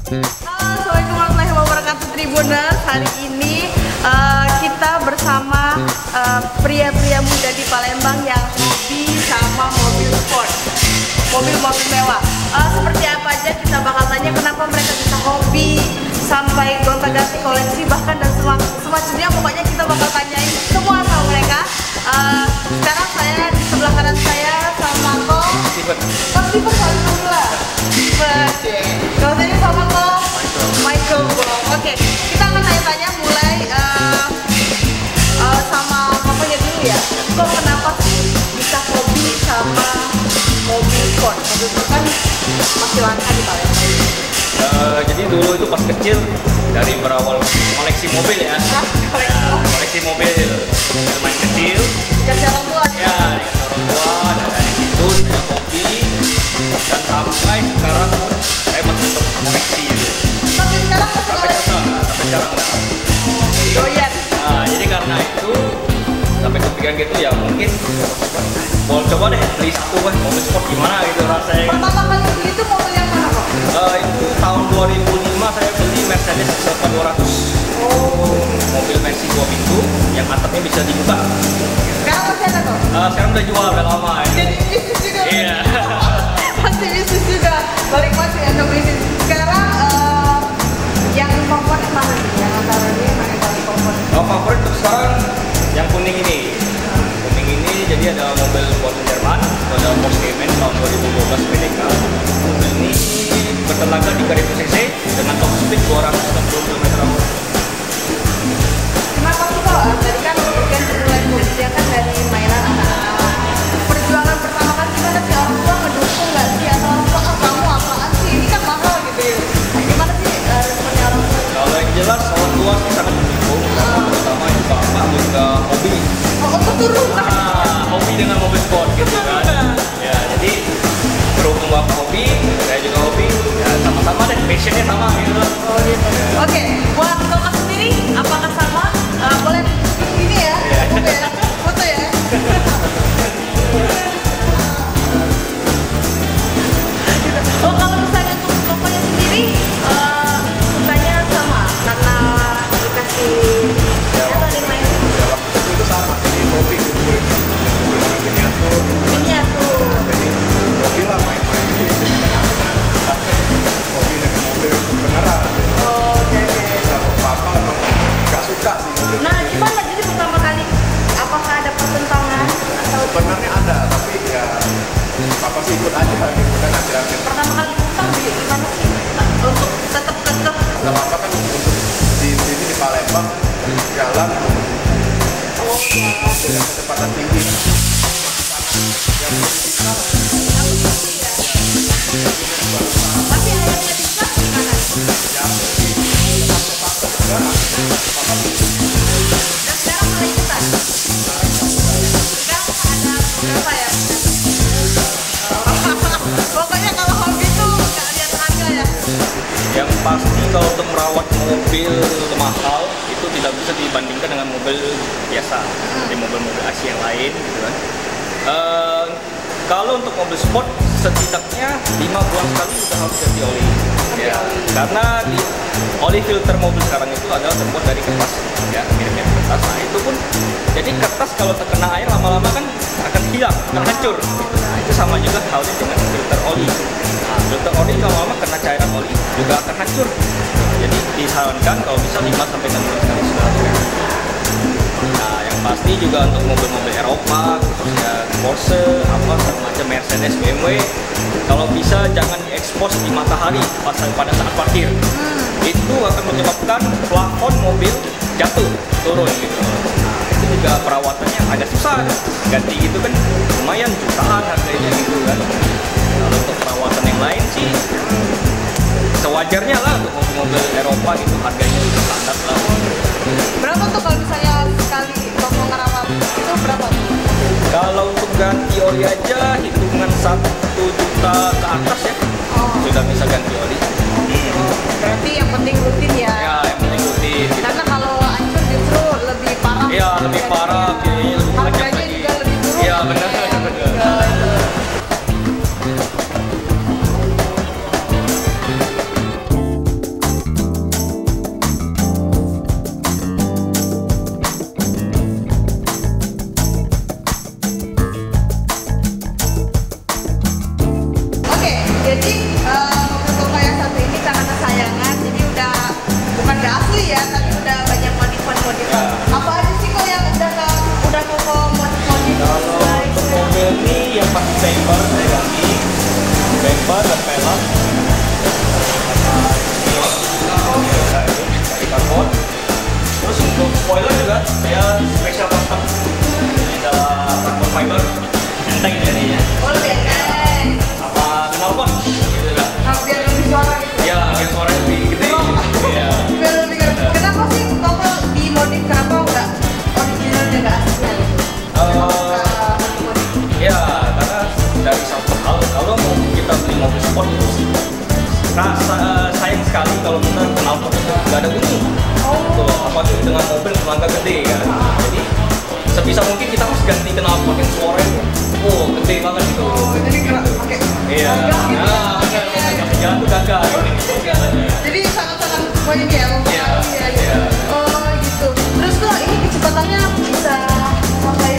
Assalamualaikum warahmatullahi wabarakatuh Tribuners. Hari ini kita bersama pria-pria muda di Palembang yang hobi sama mobil sport, mobil-mobil mewah. Seperti apa aja kita bakal tanya kenapa mereka bisa hobi sampai gonta-ganti koleksi bahkan dan semacamnya. Pokoknya kita bakal tanyain semua sama mereka. Sekarang saya di sebelah kanan saya sama Steven Alhamdulillah. Kalau tadi sama Michael Bong. Oke, kita akan tanya-tanya mulai sama papanya dulu ya. Kok kenapa sih bisa hobi sama mobil sport? Mobil sport kan masih langka di Palembang. Jadi dulu itu pas kecil dari berawal koleksi mobil ya. Koleksi mobil main kecil. Dikasih orang tua. Ya, dikasih orang tua dan dari situ saya hobi dan sampai sekarang saya masih tetap koleksi gitu. Sampai sekarang masih Sampai koleksi. sekarang enggak. Doyan. Nah, jadi karena itu sampai kepikiran gitu ya mungkin mau coba deh beli satu mobil sport gimana gitu rasanya. Pertama kali beli itu mobil yang mana kok? Itu tahun 2005 saya beli Mercedes Vespa 200. Mobil Mercy 2 pintu yang atapnya bisa dibuka. Sekarang masih ada kok? Sekarang udah jual, udah lama ya. Jadi bisnis juga. Iya. Masih bisnis juga. Balik masih ada bisnis. Sekarang yang favorit mana nih? Yang antara ini mana yang paling favorit? Favorit untuk sekarang yang kuning ini. Kuning ini jadi ada mobil buatan Jerman, ada Porsche Cayman tahun 2012 PDK. Mobil ini bertenaga 3000 cc dengan top speed 260 km/h. Kenapa sih kok? Tadi kan ganti mulai mobilnya kan dari mainan anak-anak. Perjuangan pertama kan gimana sih? Orang tua ngedukung nggak sih? Atau orang tua kamu apaan sih? Ini kan mahal gitu ya. Gimana sih responnya orang tua? Kalau yang jelas orang tua sih sangat mendukung, karena pertama itu bapak juga hobi. Oh, keturunan. Hobi dengan mobil sport gitu kan. Ya, jadi berhubung bapak hobi, saya juga hobi. Ya sama-sama deh, passionnya sama gitu. Oh gitu. Oke, buat kakak sendiri apakah sama? Boleh ini ya, foto ya. Oh, kalau misalnya untuk kakaknya sendiri sukanya sama karena dikasih tadi main Itu sama, jadi hobi kumpul miniatur, miniatur. jadi hobi lah main-main di hobi dengan mobil beneran. Oh, oke. Kalau papa emang nggak suka sih mobil. Nah, gimana jadi pertama kali? Apakah ada pertentangan atau Sebenarnya ada, tapi ya papa sih ikut aja gitu kan akhir-akhir. pertama kali tentang gimana sih? Untuk tetap kekeh. Nggak apa-apa kan untuk di sini di Palembang jalan Oh, ya. dengan kecepatan tinggi. Tapi ayamnya bisa gimana? Dan sekarang mulai ikutan. Sekarang ada berapa ya? Pokoknya kalau hobi tuh nggak lihat harga ya. Yang pasti kalau untuk merawat mobil mahal itu tidak bisa dibandingkan dengan mobil biasa, di mobil-mobil Asia yang lain gitu kan. Kalau untuk mobil sport setidaknya 5 bulan sekali sudah harus ganti oli. Ya, karena di oli filter mobil sekarang itu adalah terbuat dari kertas, ya mirip-mirip kertas. Nah itu pun jadi kertas kalau terkena air lama-lama kan akan hilang, akan hancur. Nah itu sama juga halnya dengan filter oli. Nah, filter oli lama-lama kena cairan oli juga akan hancur. Jadi disarankan kalau bisa 5 sampai 6 bulan sekali sudah harus ganti. Nah, yang pasti juga untuk mobil-mobil Eropa, khususnya Porsche, apa semacam Mercedes, BMW, kalau bisa jangan diekspos di matahari pada saat parkir. Itu akan menyebabkan plafon mobil jatuh, turun gitu. Nah, itu juga perawatannya agak susah. Ganti gitu kan lumayan jutaan harganya gitu kan. Kalau untuk perawatan yang lain sih sewajarnya lah untuk mobil-mobil Eropa gitu harganya udah standar lah. Berapa tuh kalau misalnya sekali bongkar apa itu berapa? Kalau untuk ganti oli aja hitungan 1 juta ke atas ya sudah bisa ganti oli. Berarti yang penting rutin ya. Ya yang penting rutin. Karena kalau hancur justru lebih parah. Iya lebih parah, biayanya lebih banyak Harganya lagi. juga lebih turun. Iya benar. velg, dari karbon. Terus untuk spoiler juga saya special custom ini adalah carbon fiber, enteng jadinya. Oh, benteng. Apa knalpot gitu lah. Nah, biar lebih suara gitu. Ya, biar suaranya lebih gede. Iya. Biar lebih keren. Kenapa sih Koko dimodif, kenapa nggak originalnya, nggak aslinya gitu? Ya, karena dari satu hal, kalau mau kita beli mobil sport itu sayang sekali kalau kita knalpot itu nggak ada bunyi. Tuh, apalagi dengan mobil tenaga gede kan. Jadi sebisa mungkin kita harus ganti knalpot yang suaranya gede banget gitu. Oh, jadi kena pakai Iya. Nah, jalan tuh gagah gitu. Jadi sangat-sangat banyak ya mempengaruhi ya. Iya. Oh gitu. Terus tuh ini kecepatannya bisa sampai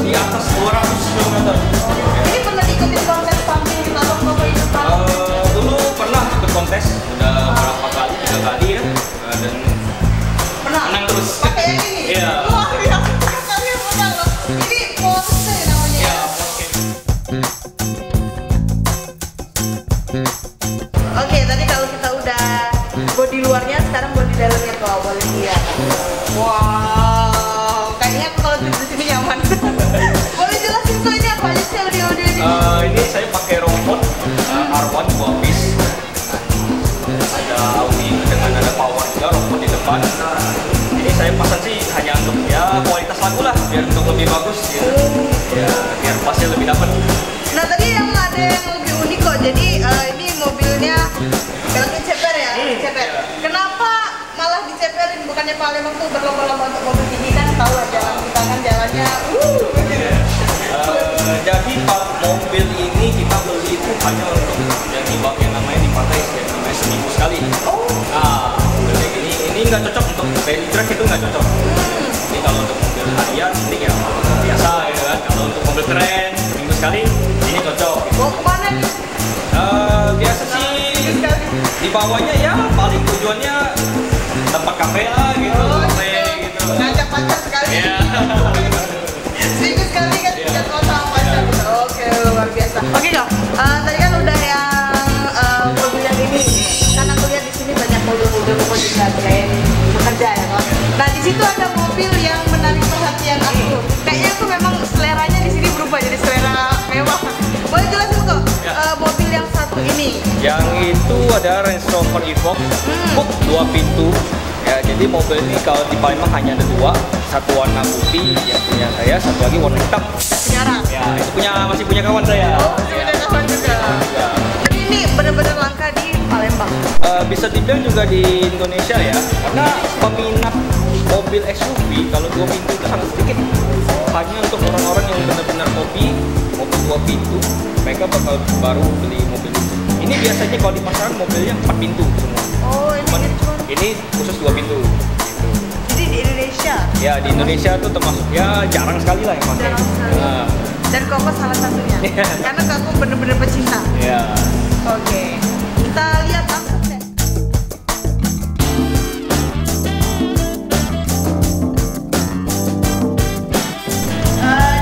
Di atas 200 km. ini pernah diikutin kontes pumping gitu atau Koko ikut pumping? Dulu pernah ikut kontes, udah berapa kali, 3 kali ya, dan Pernah? menang terus. Pakai yang ini? Iya. Wah, ya, kalian menang loh. Ini Porsche namanya. Ya, Oke, tadi kalau kita udah bodi luarnya, sekarang bodi dalamnya tuh boleh lihat. Wow, kayaknya aku kalau di sini nyaman. Boleh jelasin tuh ini apa aja sih audio-audio ini? ini saya pakai robot R1 2 piece. Ada Audi dengan ada power juga, robot di depan. Ini saya pasang sih hanya untuk ya kualitas lagu lah, biar untuk lebih bagus gitu. Ya, biar pasnya lebih dapat. Nah tadi yang ada yang lebih unik kok. Jadi ini mobilnya velgnya ceper ya, ceper. Kenapa malah diceperin? Bukannya Palembang tuh berlomba-lomba untuk mobil tinggi kan? Tahu lah jalan kita kan jalannya. Jadi mobil ini kita beli itu hanya untuk yang yang namanya dipakai ya, namanya seminggu sekali. Oh. Nah, mobil kayak gini ini nggak cocok untuk daily track, itu nggak cocok. Ini kalau untuk mobil harian ini ya biasa gitu kan. Kalau untuk mobil keren seminggu sekali ini cocok. Mau kemana nih? Biasa sih di bawahnya ya paling tujuannya tempat kafe lah gitu, kafe gitu. Ngajak pacar sekali. Iya. Seminggu sekali kan Iya. jadwal sama pacar. Oke, luar biasa. Oke dong. Tadi kan udah yang mobil yang ini. Kan aku lihat di sini banyak mobil-mobil Koko juga kayak bekerja ya kan. Nah di situ ada mobil yang menarik perhatian aku. Kayaknya aku memang seleranya di sini berubah jadi selera mewah. Boleh jelasin kok mobil yang satu ini? Yang itu ada Range Rover Evoque, Coupe 2 pintu. Ya, jadi mobil ini kalau di Palembang hanya ada 2, satu warna putih yang punya saya, satu lagi warna hitam. Sekarang. Ya, itu masih punya kawan saya. Oh, masih ada kawan juga. Ya. Jadi ini benar-benar langka di Palembang. Bisa dibilang juga di Indonesia ya, karena peminat mobil SUV kalau 2 pintu itu sangat sedikit. Hanya untuk orang-orang yang benar-benar hobi mobil 2 pintu, mereka bakal baru beli mobil itu. Ini biasanya kalau di pasaran mobilnya 4 pintu semua. Oh, ini Cuman jadi cuma. ini khusus 2 pintu. Gitu. Jadi di Indonesia. Ya di Indonesia tuh termasuk ya jarang sekali lah yang pakai. Jarang sekali. Nah, Dan Koko salah satunya. Iya. Karena Koko bener-bener pecinta. ya. Oke. Kita lihat langsung deh.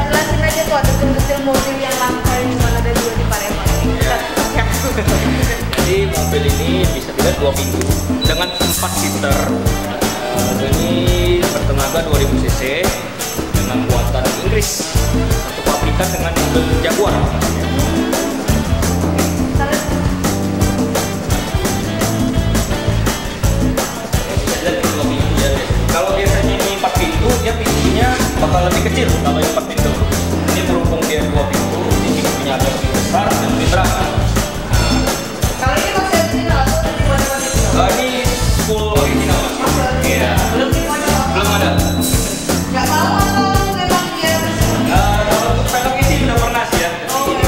Jelasin aja kok detail-detail mobil yang langka yang cuma ada 2 di Palembang ini. Iya. Jadi mobil ini bisa dilihat 2 pintu dengan 4 seater. Ini bertenaga 2000 cc dengan buatan Inggris, satu pabrikan dengan mobil Jaguar. Bisa dilihat ini 2 pintu ya. Kalau biasanya ini 4 pintu, dia pintunya bakal lebih kecil kalau yang 4 pintu. Ini berhubung dia 2 pintu, jadi pintunya agak lebih besar dan lebih berat. Kalau ini masih original atau udah dibuat-buat itu? Ini full original mas. Iya. Belum dimodif. Belum ada. Nggak mau atau memang dia Kalau untuk velgnya sih udah pernah sih ya. Ini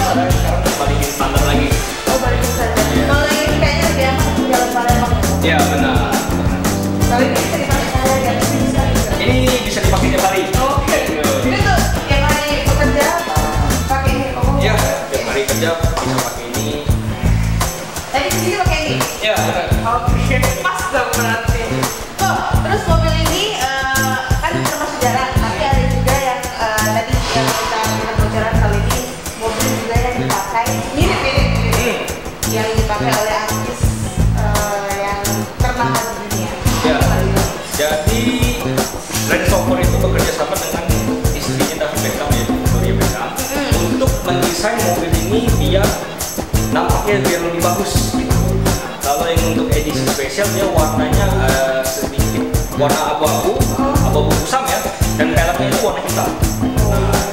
biar lebih bagus gitu. Kalau yang untuk edisi spesial dia warnanya sedikit warna abu-abu kusam ya, dan peleknya itu warna hitam. Nah,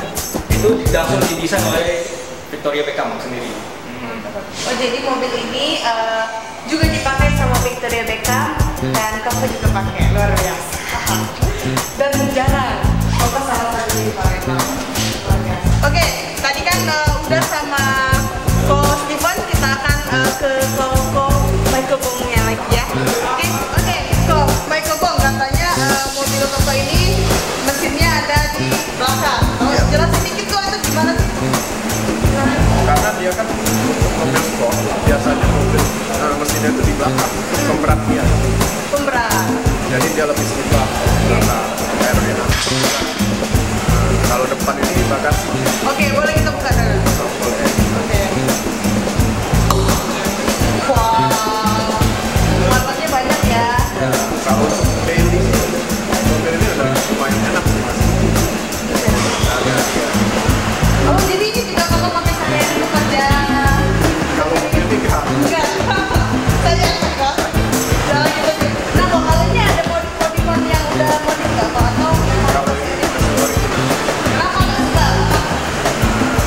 itu langsung didesain oleh Victoria Beckham sendiri. Oh, jadi mobil ini juga dipakai sama Victoria Beckham dan kamu juga pakai, luar biasa. Dan jarang kamu salah satu di Palembang. Oke, tadi kan udah sama Ko Steven, kita akan ke Ko Michael Bongnya lagi ya. Oke, Ko Michael Bong, katanya mobil Koko ini mesinnya ada di belakang. Jelasin dikit kok itu gimana sih? Karena dia kan untuk mobil sport biasanya mobil mesinnya itu di belakang, pemberat dia. Pemberat. Jadi dia lebih seimbang belakang aerodinamik. Kalau depan ini bagasi. Oke, boleh kita buka dulu. Boleh. Oke. Wow, muatannya banyak ya. Ya, kalau untuk daily sih, mobil ini udah lumayan enak sih mas. Ada dia. Oh, jadi ini juga kalau pakai sehari-hari untuk kerja? Kalau mobil ini enggak. Enggak. Saya enggak. Jalan gitu. Nah, kok kali ini ada modif-modifan yang udah modif nggak Pak? Atau Kalau ini masih original. kenapa nggak suka?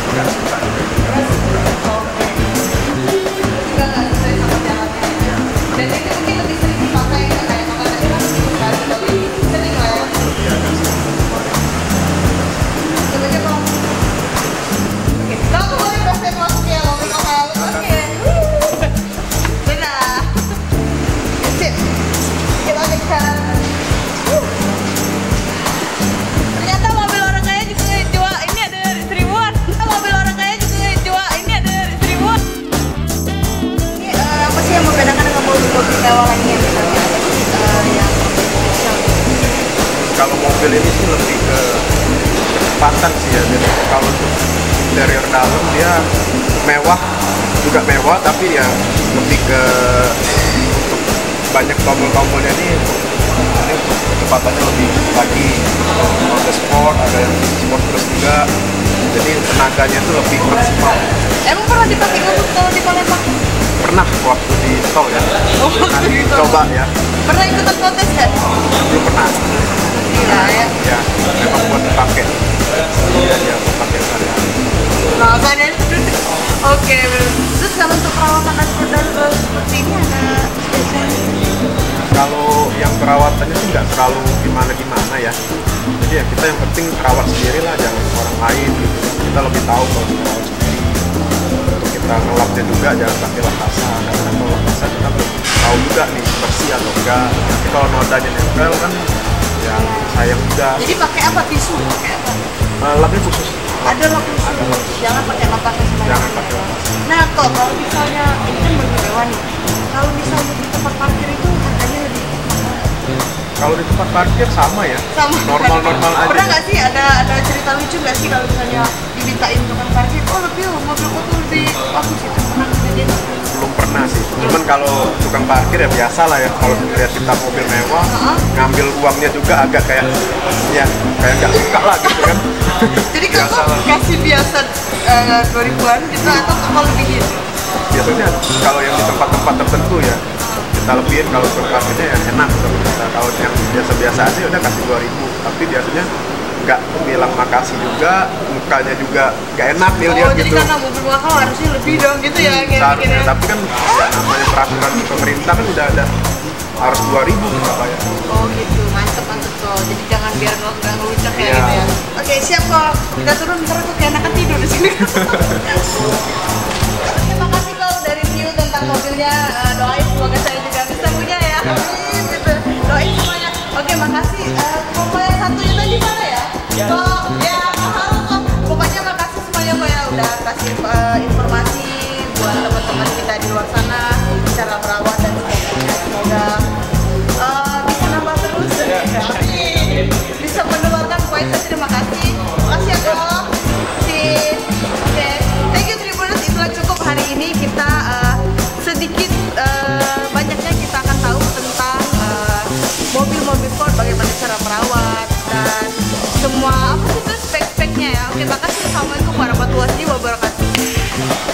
Enggak suka. Oke. Juga nggak sesuai sama jalannya. Dan ini mungkin lebih sering dipakai nggak kayak kakak tadi kan sekali kali sering lah ya. Iya, enggak suka. Sebenarnya mau. Oke, kamu boleh dosen masuk ya mobil kakak. Oke. Dadah. Sip. Kita lanjutkan. Ternyata mobil orang kaya juga dijual. Ini ada seribuan. Ternyata mobil orang kaya juga dijual. Ini ada seribuan. Ini apa sih yang membedakan dengan mobil-mobil mewah lainnya misalnya? Yang spesial. Kalau mobil ini sih lebih ke kecepatan sih ya. Jadi kalau untuk interior dalam dia mewah, juga mewah, tapi ya lebih ke untuk banyak tombol-tombolnya ini untuk kecepatannya lebih lagi. Ada sport, ada yang sport terus juga. Jadi tenaganya itu lebih maksimal. Emang pernah dipakai untuk tol di Palembang? Pernah waktu di tol ya. Oh, Nanti gitu. coba ya. Pernah ikutan kontes kan? Belum pernah. Iya ya. Ya, memang buat dipakai. Iya, dia pakai sehari-hari. Nah, saya oke. Terus kalau untuk perawatan dan produk seperti ini ada spesial? Kalau yang perawatannya sih nggak terlalu gimana-gimana ya. Jadi ya kita yang penting rawat sendiri lah, jangan orang lain gitu. Kita lebih tahu kalau kita rawat sendiri. Untuk kita ngelapnya juga jangan pakai lap basah. Karena kalau lap basah kita belum tahu juga nih bersih atau enggak. Tapi kalau nodanya nempel kan ya sayang juga. Jadi pakai apa, tisu? Pakai apa? Lapnya khusus. Ada lap khusus. Ada lap khusus. Jangan pakai lap basah sembarangan. Jangan pakai lap basah. Nah, kok kalau misalnya ini kan mobil mewah nih. Kalau misalnya di tempat parkir itu harganya lebih Kalau di tempat parkir sama ya. sama. Normal-normal aja. Pernah nggak sih ada cerita lucu nggak sih kalau misalnya dimintain tukang parkir? Oh, lebih mobilku tuh lebih bagus itu. Pernah kejadian? Belum pernah sih. Cuman kalau tukang parkir ya biasa lah ya. Kalau lihat kita mobil mewah, ngambil uangnya juga agak kayak ya kayak nggak suka lah gitu kan. Jadi Biasa kamu lah. kasih biasa 2000-an gitu atau kalau lebihin? Biasanya kalau yang di tempat-tempat tertentu ya kita lebihin, kalau tukang parkirnya ya enak sama kita. Kalau yang biasa-biasa aja udah kasih 2000, tapi biasanya nggak bilang makasih juga, mukanya juga nggak enak nih lihat Jadi gitu. karena mobil mahal harusnya lebih dong gitu ya kayak Seharusnya, mikirnya. tapi kan ya namanya peraturan pemerintah kan udah ada harus 2000 kita bayar. Oh gitu, mantep kok. Jadi jangan biar nggak ngelucak ya Iya. gitu ya. Oke, siap kok. Kita turun ntar aku kayak anak tidur di sini. Terima kasih kok udah review tentang mobilnya. Doain semoga saya juga bisa punya ya. Amin, gitu. Doain semuanya. Oke, makasih. Koko yang satunya tadi mana ya? Ya. Kok, ya, halo kok. Pokoknya makasih semuanya kok ya udah kasih informasi buat teman-teman kita di luar sana cara merawat dan sebagainya. Semoga bisa nambah terus. Amin. Bisa menularkan poin. Terima kasih. Makasih ya kok. Oke. Thank you Tribuners. Itulah cukup hari ini kita sedikit banyaknya kita akan tahu tentang mobil-mobil Ford, bagaimana cara merawat dan semua apa sih itu spek-speknya ya. Oke, makasih. Assalamualaikum warahmatullahi wabarakatuh.